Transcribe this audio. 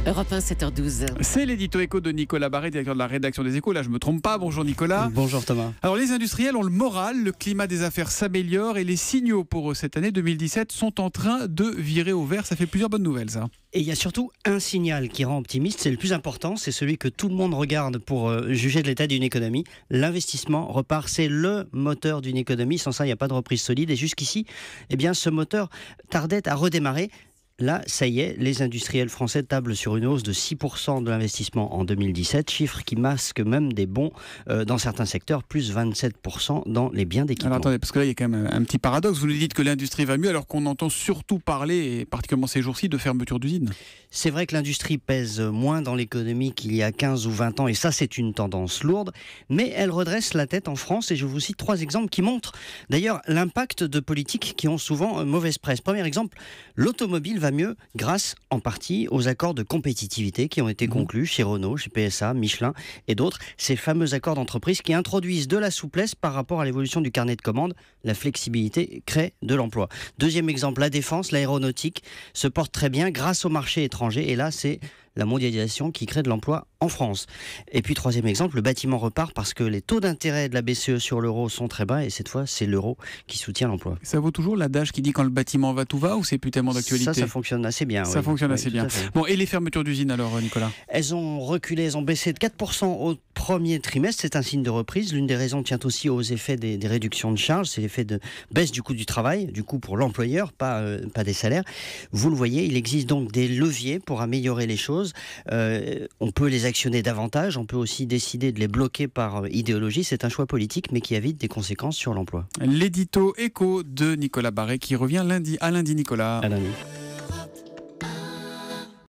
Europe 1, 7h12. C'est l'édito éco de Nicolas Barré, directeur de la rédaction des Échos. Là, je ne me trompe pas. Bonjour Nicolas. Bonjour Thomas. Alors, les industriels ont le moral, le climat des affaires s'améliore et les signaux pour cette année 2017 sont en train de virer au vert. Ça fait plusieurs bonnes nouvelles, ça. Et il y a surtout un signal qui rend optimiste, c'est le plus important, c'est celui que tout le monde regarde pour juger de l'état d'une économie. L'investissement repart, c'est le moteur d'une économie. Sans ça, il n'y a pas de reprise solide. Et jusqu'ici, eh bien, ce moteur tardait à redémarrer. Là, ça y est, les industriels français tablent sur une hausse de 6% de l'investissement en 2017, chiffre qui masque même des bons dans certains secteurs, plus 27% dans les biens d'équipement. Alors attendez, parce que là, il y a quand même un petit paradoxe. Vous nous dites que l'industrie va mieux alors qu'on entend surtout parler, et particulièrement ces jours-ci, de fermeture d'usines. C'est vrai que l'industrie pèse moins dans l'économie qu'il y a 15 ou 20 ans, et ça, c'est une tendance lourde, mais elle redresse la tête en France, et je vous cite 3 exemples qui montrent d'ailleurs l'impact de politiques qui ont souvent mauvaise presse. Premier exemple, l'automobile va mieux grâce en partie aux accords de compétitivité qui ont été conclus chez Renault, chez PSA, Michelin et d'autres. Ces fameux accords d'entreprise qui introduisent de la souplesse par rapport à l'évolution du carnet de commandes. La flexibilité crée de l'emploi. Deuxième exemple, la défense, l'aéronautique se porte très bien grâce au marché étranger. Et là, c'est la mondialisation qui crée de l'emploi en France. Et puis troisième exemple, le bâtiment repart parce que les taux d'intérêt de la BCE sur l'euro sont très bas et cette fois c'est l'euro qui soutient l'emploi. Ça vaut toujours l'adage qui dit quand le bâtiment va tout va ou c'est plus tellement d'actualité ? Ça fonctionne assez bien. Ça fonctionne assez bien. Bon, et les fermetures d'usines alors Nicolas ? Elles ont reculé, elles ont baissé de 4% au premier trimestre, c'est un signe de reprise. L'une des raisons tient aussi aux effets des réductions de charges, c'est l'effet de baisse du coût du travail, du coût pour l'employeur, pas des salaires. Vous le voyez, il existe donc des leviers pour améliorer les choses. On peut les actionner davantage, on peut aussi décider de les bloquer par idéologie. C'est un choix politique, mais qui évite des conséquences sur l'emploi. L'édito éco de Nicolas Barré qui revient lundi. À lundi Nicolas. À lundi.